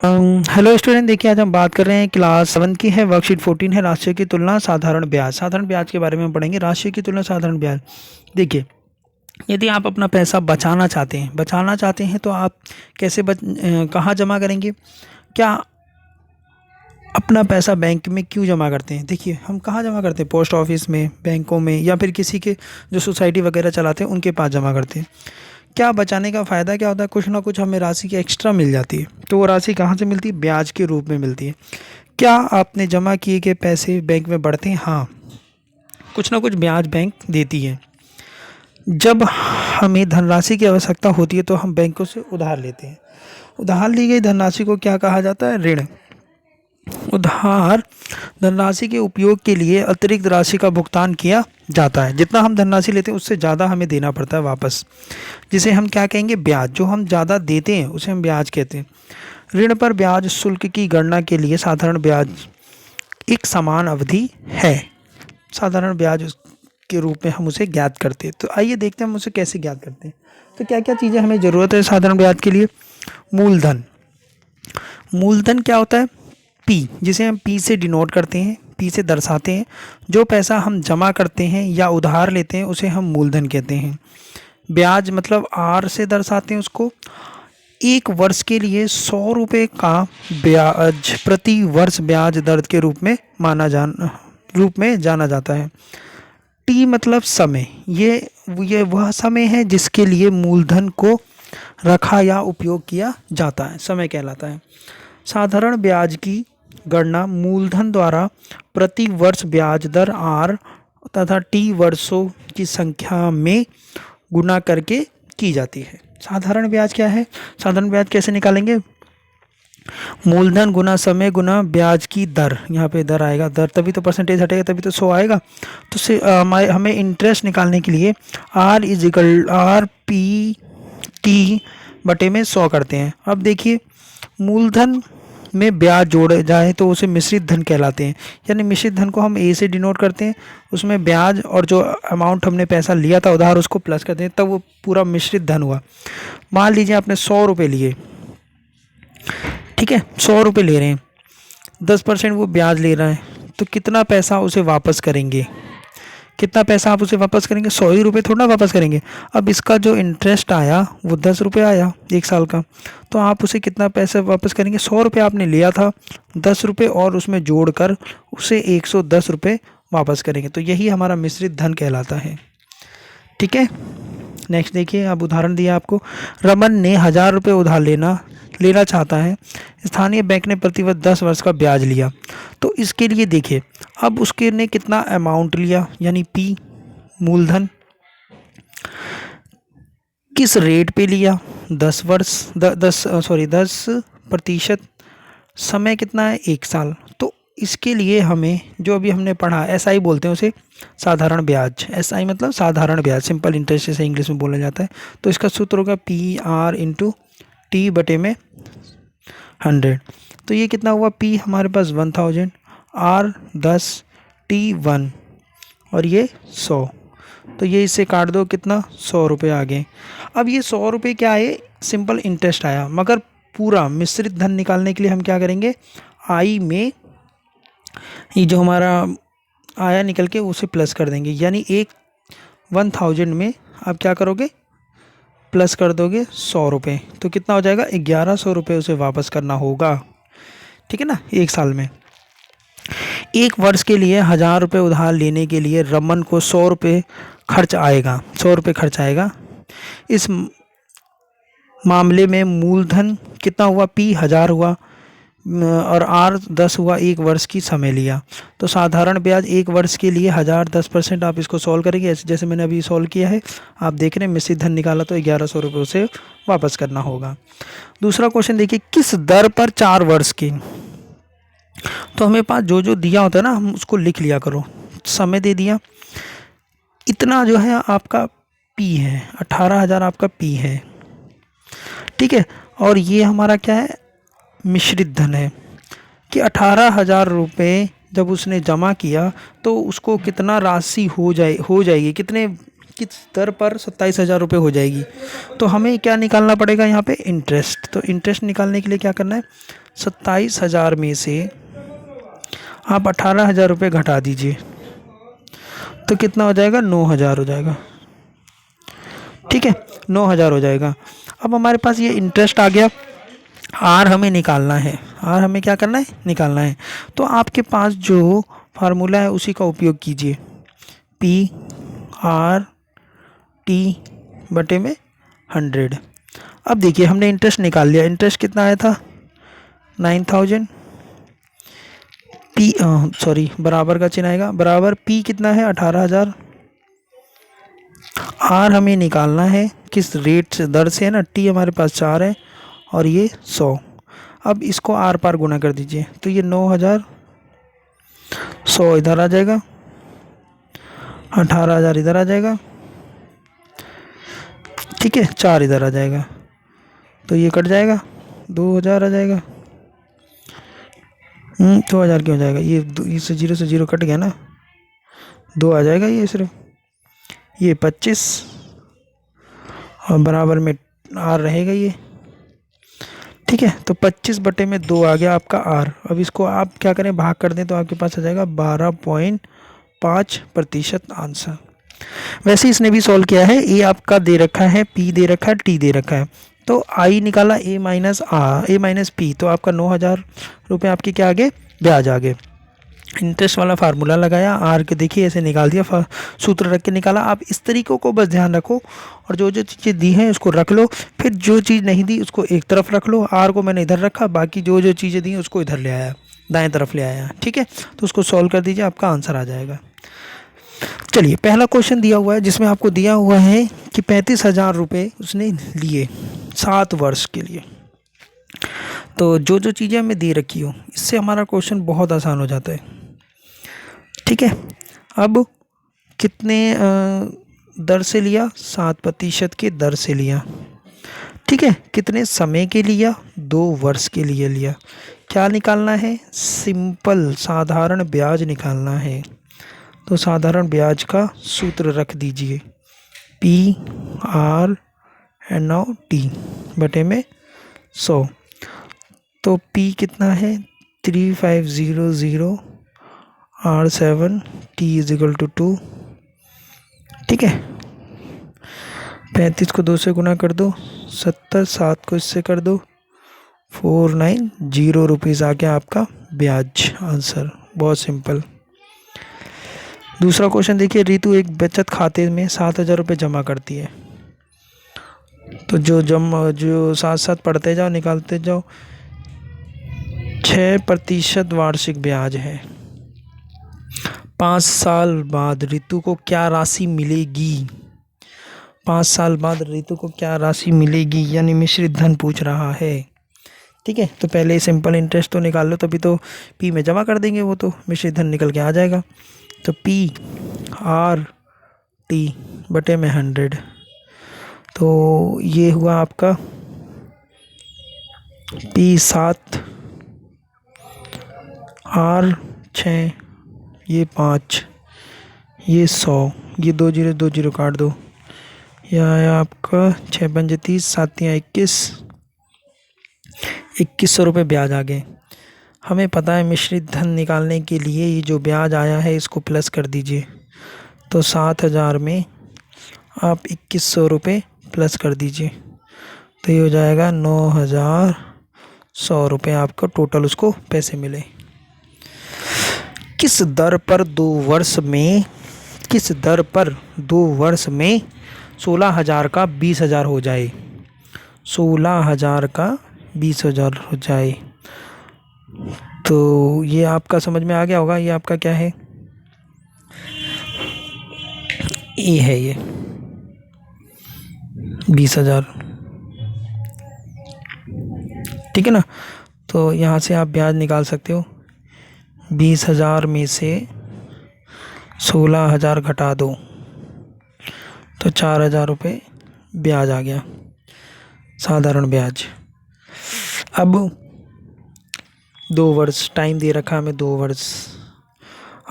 Hello student, देखिए आज हम बात कर रहे हैं क्लास 7 की है। वर्कशीट 14 है, राशियों की तुलना साधारण ब्याज। साधारण ब्याज के बारे में हम पढ़ेंगे। राशियों की तुलना साधारण ब्याज। देखिए, यदि आप अपना पैसा बचाना चाहते हैं तो आप कैसे कहाँ जमा करेंगे? क्या अपना पैसा बैंक में क्यों जमा करते हैं? देखिए, हम कहाँ जमा करते हैं? पोस्ट ऑफिस में, बैंकों में, या फिर किसी के जो सोसाइटी वगैरह चलाते हैं उनके पास जमा करते हैं। क्या बचाने का फ़ायदा क्या होता है? कुछ ना कुछ हमें राशि की एक्स्ट्रा मिल जाती है। तो वो राशि कहाँ से मिलती है? ब्याज के रूप में मिलती है। क्या आपने जमा किए गए पैसे बैंक में बढ़ते हैं? हाँ, कुछ ना कुछ ब्याज बैंक देती है। जब हमें धनराशि की आवश्यकता होती है तो हम बैंकों से उधार लेते हैं। उधार ली गई धनराशि को क्या कहा जाता है? ऋण। उधार धनराशि के उपयोग के लिए अतिरिक्त राशि का भुगतान किया जाता है। जितना हम धनराशि लेते हैं उससे ज़्यादा हमें देना पड़ता है वापस, जिसे हम क्या कहेंगे? ब्याज। जो हम ज़्यादा देते हैं उसे हम ब्याज कहते हैं। ऋण पर ब्याज शुल्क की गणना के लिए साधारण ब्याज एक समान अवधि है। साधारण ब्याज के रूप में हम उसे ज्ञात करते हैं। तो आइए देखते हैं हम उसे कैसे ज्ञात करते हैं। तो क्या क्या चीज़ें हमें ज़रूरत है साधारण ब्याज के लिए? मूलधन। मूलधन क्या होता है? पी, जिसे हम पी से डिनोट करते हैं, पी से दर्शाते हैं। जो पैसा हम जमा करते हैं या उधार लेते हैं उसे हम मूलधन कहते हैं। ब्याज मतलब आर से दर्शाते हैं उसको। एक वर्ष के लिए 100 रुपये का ब्याज प्रति वर्ष ब्याज दर के रूप में जाना जाता है। टी मतलब समय। ये वह समय है जिसके लिए मूलधन को रखा या उपयोग किया जाता है, समय कहलाता है। साधारण ब्याज की गणना मूलधन द्वारा प्रति वर्ष ब्याज दर आर तथा टी वर्षों की संख्या में गुणा करके की जाती है। साधारण ब्याज क्या है? साधारण ब्याज कैसे निकालेंगे? मूलधन गुना समय गुना ब्याज की दर। यहाँ पे दर आएगा, दर तभी तो परसेंटेज हटेगा, तभी तो 100 आएगा। तो हमें इंटरेस्ट निकालने के लिए R is equal R P T बटे में 100 करते हैं। अब देखिए, मूलधन में ब्याज जोड़े जाए तो उसे मिश्रित धन कहलाते हैं। यानी मिश्रित धन को हम ए से डिनोट करते हैं, उसमें ब्याज और जो अमाउंट हमने पैसा लिया था उधार उसको प्लस करते हैं, तब वो पूरा मिश्रित धन हुआ। मान लीजिए आपने 100 रुपये लिए, ठीक है, 100 रुपये ले रहे हैं, 10% वो ब्याज ले रहा है, तो कितना पैसा उसे वापस करेंगे? कितना पैसा आप उसे वापस करेंगे? 100 ही रुपये थोड़ा वापस करेंगे। अब इसका जो इंटरेस्ट आया वो 10 रुपये आया 1 साल का, तो आप उसे कितना पैसा वापस करेंगे? 100 रुपये आपने लिया था, 10 रुपये और उसमें जोड़कर उसे 110 रुपये वापस करेंगे। तो यही हमारा मिश्रित धन कहलाता है। ठीक है, नेक्स्ट देखिए, अब उदाहरण दिया आपको। रमन ने 1000 रुपये उधार लेना चाहता है। स्थानीय बैंक ने प्रतिवर्ष 10 वर्ष का ब्याज लिया। तो इसके लिए देखिए, अब उसके ने कितना अमाउंट लिया, यानी पी मूलधन, किस रेट पे लिया? 10%। समय कितना है? 1 साल। तो इसके लिए हमें जो अभी हमने पढ़ा, एसआई बोलते हैं उसे, साधारण ब्याज। एसआई मतलब साधारण ब्याज, सिंपल इंटरेस्ट जैसे इंग्लिश में बोला जाता है। तो इसका सूत्र होगा पी आर इंटू टी बटे में 100। तो ये कितना हुआ? पी हमारे पास 1000, आर 10, टी 1 और ये 100। तो ये इससे काट दो, कितना? 100 रुपये आ गए। अब ये 100 रुपये क्या है? सिंपल इंटरेस्ट आया, मगर पूरा मिश्रित धन निकालने के लिए हम क्या करेंगे? आई में ये जो हमारा आया निकल के उसे प्लस कर देंगे, यानी 1000 में आप क्या करोगे? प्लस कर दोगे 100 रुपये। तो कितना हो जाएगा? 1100 रुपये उसे वापस करना होगा। ठीक है ना, 1 साल में। 1 वर्ष के लिए 1000 रुपये उधार लेने के लिए रमन को 100 रुपये खर्च आएगा। 100 रुपये खर्च आएगा। इस मामले में मूलधन कितना हुआ? पी 1000 हुआ और आर 10 हुआ। 1 वर्ष की समय लिया। तो साधारण ब्याज 1 वर्ष के लिए 1000, 10%। आप इसको सॉल्व करेंगे ऐसे जैसे मैंने अभी सॉल्व किया है। आप देख रहे हैं मिश्रित धन निकाला, तो 1100 रुपये उसे वापस करना होगा। दूसरा क्वेश्चन देखिए, किस दर पर 4 वर्ष की? तो हमें पास जो जो दिया होता है ना, हम उसको लिख लिया करो। समय दे दिया, इतना जो है आपका पी है, 18,000 आपका पी है। ठीक है, और ये हमारा क्या है? मिश्रित धन है कि 18,000 रुपये जब उसने जमा किया तो उसको कितना राशि हो जाएगी, किस दर पर? 27,000 रुपये हो जाएगी। तो हमें क्या निकालना पड़ेगा यहाँ पे? इंटरेस्ट। तो इंटरेस्ट निकालने के लिए क्या करना है? 27,000 में से आप 18,000 रुपये घटा दीजिए तो कितना हो जाएगा, 9,000 हो जाएगा। ठीक है, 9,000 हो जाएगा। अब हमारे पास ये इंटरेस्ट आ गया, आर हमें निकालना है, आर हमें क्या करना है, निकालना है। तो आपके पास जो फार्मूला है उसी का उपयोग कीजिए, पी आर टी बटे में 100। अब देखिए हमने इंटरेस्ट निकाल लिया, इंटरेस्ट कितना आया था, 9,000। पी सॉरी बराबर का चिन्ह आएगा, बराबर पी कितना है, 18,000। आर हमें निकालना है किस रेट से, दर से है ना, टी हमारे पास 4 है और ये 100। अब इसको आर पार गुना कर दीजिए तो ये 9,000, 100 इधर आ जाएगा, 18,000 इधर आ जाएगा। ठीक है, 4 इधर आ जाएगा तो ये कट जाएगा, 2,000 आ जाएगा। 2,000 क्यों जाएगा, ये इससे जीरो से जीरो कट गया ना, 2 आ जाएगा ये सिर्फ, ये 25 और बराबर में आर रहेगा ये। ठीक है, तो 25 बटे में 2 आ गया आपका आर। अब इसको आप क्या करें, भाग कर दें तो आपके पास आ जाएगा 12.5% आंसर। वैसे इसने भी सॉल्व किया है, ए आपका दे रखा है, पी दे रखा है, टी दे रखा है, तो आई निकाला ए माइनस पी, तो आपका 9,000 रुपये आपके क्या आगे, ब्याज आगे। इंटरेस्ट वाला फार्मूला लगाया, आर के देखिए ऐसे निकाल दिया, सूत्र रख के निकाला। आप इस तरीक़ों को बस ध्यान रखो और जो जो चीज़ें दी हैं उसको रख लो, फिर जो चीज़ नहीं दी उसको एक तरफ रख लो। आर को मैंने इधर रखा, बाकी जो जो चीज़ें दी हैं उसको इधर ले आया, दाएं तरफ ले आया। ठीक है, तो उसको सॉल्व कर दीजिए, आपका आंसर आ जाएगा। चलिए पहला क्वेश्चन दिया हुआ है जिसमें आपको दिया हुआ है कि 35,000 रुपये उसने लिए 7 वर्ष के लिए। तो जो जो चीज़ें हमें दे रखी हो, इससे हमारा क्वेश्चन बहुत आसान हो जाता है। ठीक है, अब कितने दर से लिया, 7% के दर से लिया। ठीक है, कितने समय के लिया, 2 वर्ष के लिए लिया। क्या निकालना है, सिंपल साधारण ब्याज निकालना है। तो साधारण ब्याज का सूत्र रख दीजिए, P R and now T बटे में 100। तो P कितना है, 3500 R7 T इजिकल टू 2। ठीक है, 35 को 2 से गुना कर दो, 70, 7 को इससे कर दो, 490 रुपीज़ आ गया आपका ब्याज आंसर। बहुत सिंपल। दूसरा क्वेश्चन देखिए, रितु एक बचत खाते में 7,000 रुपये जमा करती है। तो जो साथ साथ पढ़ते जाओ निकालते जाओ। 6% वार्षिक ब्याज है। 5 साल बाद रितु को क्या राशि मिलेगी, 5 साल बाद रितु को क्या राशि मिलेगी, यानी मिश्रित धन पूछ रहा है। ठीक है, तो पहले सिंपल इंटरेस्ट तो निकाल लो, तभी तो पी में जमा कर देंगे, वो तो मिश्रित धन निकल के आ जाएगा। तो पी आर टी बटे में 100, तो ये हुआ आपका पी 7 आर 6, ये 5, ये 100, ये 2 जीरो 2 जीरो काट दो, यह आया आपका 6 पंजे 30, 7 या 2100 रुपये ब्याज आ गए। हमें पता है मिश्रित धन निकालने के लिए ये जो ब्याज आया है इसको प्लस कर दीजिए। तो 7,000 में आप 2100 रुपये प्लस कर दीजिए, तो ये हो जाएगा 9,100 रुपये आपका टोटल उसको पैसे मिले। किस दर पर 2 वर्ष में 16,000 का 20,000 हो जाए, 16,000 का 20,000 हो जाए। तो ये आपका समझ में आ गया होगा, ये आपका क्या है, ये है, ये 20,000। ठीक है ना, तो यहाँ से आप ब्याज निकाल सकते हो। 20,000 में से 16,000 घटा दो तो 4,000 रुपये ब्याज आ गया, साधारण ब्याज। अब 2 वर्ष टाइम दे रखा हमें, 2 वर्ष,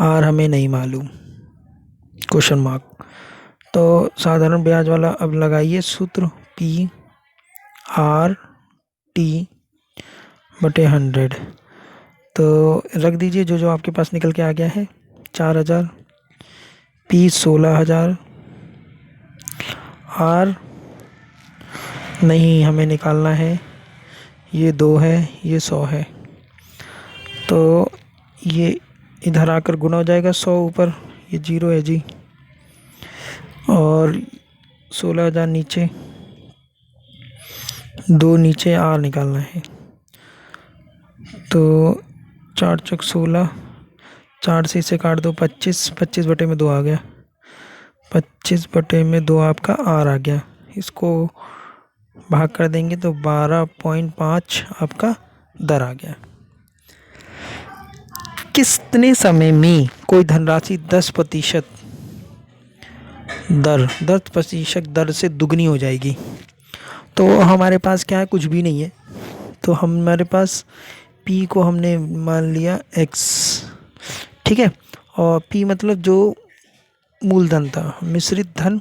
आर हमें नहीं मालूम, क्वेश्चन मार्क। तो साधारण ब्याज वाला अब लगाइए सूत्र, पी आर टी बटे 100। तो रख दीजिए जो जो आपके पास निकल के आ गया है। 4000, P 16000, R नहीं हमें निकालना है, ये 2 है, ये 100 है। तो ये इधर आकर गुना हो जाएगा 100 ऊपर, ये 0 है जी, और 16000 नीचे, 2 नीचे, R निकालना है। तो 4 चौक 16, 4 से इसे काट दो 25, 25 बटे में 2 आ गया, 25 बटे में 2 आपका R आ गया। इसको भाग कर देंगे तो 12.5 आपका दर आ गया। कितने समय में कोई धनराशि 10% दर से दुगनी हो जाएगी? तो हमारे पास क्या है, कुछ भी नहीं है। तो हमारे पास P को हमने मान लिया X, ठीक है, और P मतलब जो मूलधन था, मिश्रित धन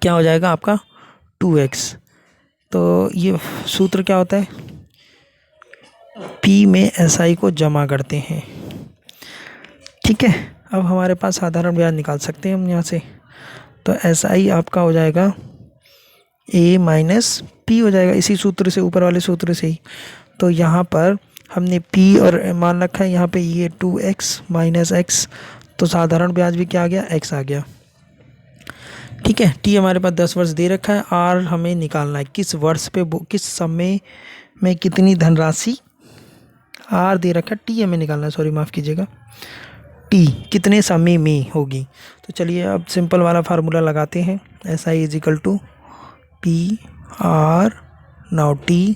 क्या हो जाएगा आपका 2x। तो ये सूत्र क्या होता है, P में SI को जमा करते हैं, ठीक है। अब हमारे पास साधारण ब्याज निकाल सकते हैं हम यहाँ से। तो SI आपका हो जाएगा A माइनस P हो जाएगा, इसी सूत्र से, ऊपर वाले सूत्र से ही। तो यहाँ पर हमने P और मान रखा है, यहाँ पे ये 2x माइनस x, तो साधारण ब्याज भी क्या आ गया, x आ गया, ठीक है। T हमारे पास 10 वर्ष दे रखा है, R हमें निकालना है किस वर्ष पे, किस समय में कितनी धनराशि, R दे रखा है, T हमें निकालना है, सॉरी माफ़ कीजिएगा, T कितने समय में होगी। तो चलिए अब सिंपल वाला फार्मूला लगाते हैं, SI is equal to P R now T।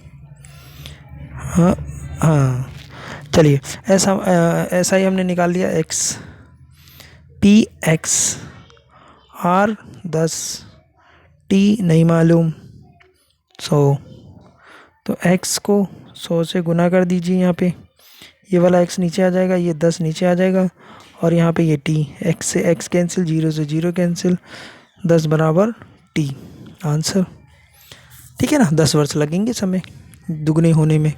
हाँ चलिए, SI हमने निकाल लिया x, P x, R 10, T नहीं मालूम 100। तो x को 100 से गुना कर दीजिए, यहाँ पे ये वाला x नीचे आ जाएगा, ये 10 नीचे आ जाएगा, और यहाँ पे ये t, x से x कैंसिल, 0 से 0 कैंसिल, 10 बराबर t आंसर, ठीक है ना। 10 वर्ष लगेंगे समय दुगने होने में।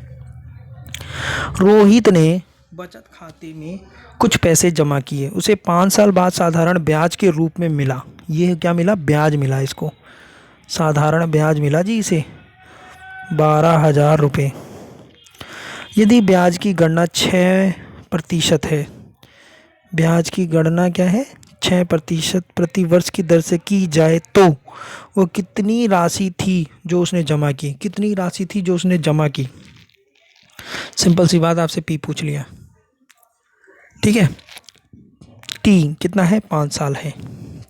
रोहित ने बचत खाते में कुछ पैसे जमा किए, उसे 5 साल बाद साधारण ब्याज के रूप में मिला। ये क्या मिला, ब्याज मिला, इसको साधारण ब्याज मिला जी इसे 12,000 रुपये। यदि ब्याज की गणना 6% है, ब्याज की गणना क्या है, 6% प्रति वर्ष की दर से की जाए तो वो कितनी राशि थी जो उसने जमा की, कितनी राशि थी जो उसने जमा की। सिंपल सी बात, आपसे P पूछ लिया, ठीक है। T कितना है, 5 साल है।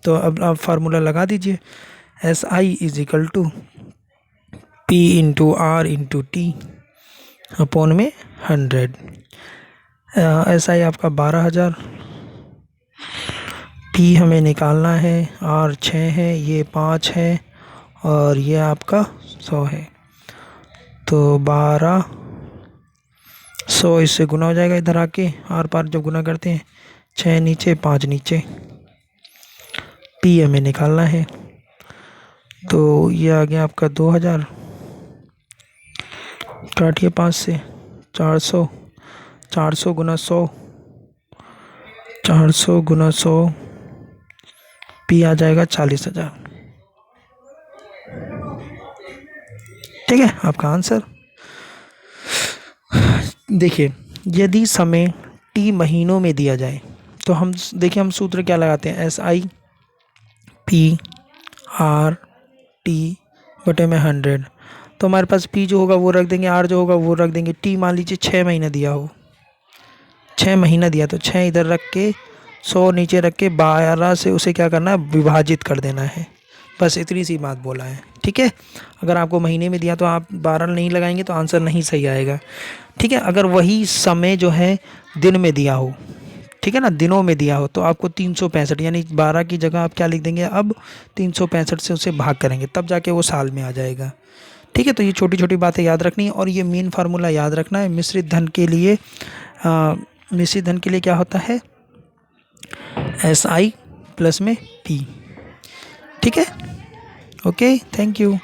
तो अब आप फार्मूला लगा दीजिए, SI is equal to P into R into T upon में 100। SI आपका 12,000, P हमें निकालना है, R 6 है, ये 5 है, और ये आपका 100 है। तो 1200 इससे गुना हो जाएगा, इधर आके आर पार जब गुना करते हैं, 6 नीचे 5 नीचे, P हमें निकालना है। तो ये आ गया आपका 2000, काटिए 5 से, 400, 400 गुना 100, 400 गुना 100, P आ जाएगा 40,000, ठीक है आपका आंसर। देखिए, यदि समय T महीनों में दिया जाए तो हम देखिए, हम सूत्र क्या लगाते हैं, SI P R T बटे में 100। तो हमारे पास P जो होगा वो रख देंगे, R जो होगा वो रख देंगे। T मान लीजिए 6 महीना दिया हो, 6 महीना दिया, तो 6 इधर रख के 100 नीचे रख के 12 से उसे क्या करना है, विभाजित कर देना है। बस इतनी सी बात बोला है, ठीक है। अगर आपको महीने में दिया तो आप 12 नहीं लगाएंगे तो आंसर नहीं सही आएगा, ठीक है। अगर वही समय जो है दिन में दिया हो, ठीक है ना, दिनों में दिया हो, तो आपको 365 यानी 12 की जगह आप क्या लिख देंगे, अब 365 से उसे भाग करेंगे, तब जाके वो साल में आ जाएगा, ठीक है। तो ये छोटी छोटी बातें याद रखनी है, और ये मेन फार्मूला याद रखना है। मिश्रित धन के लिए क्या होता है, SI प्लस में P, ठीक है। Okay, thank you.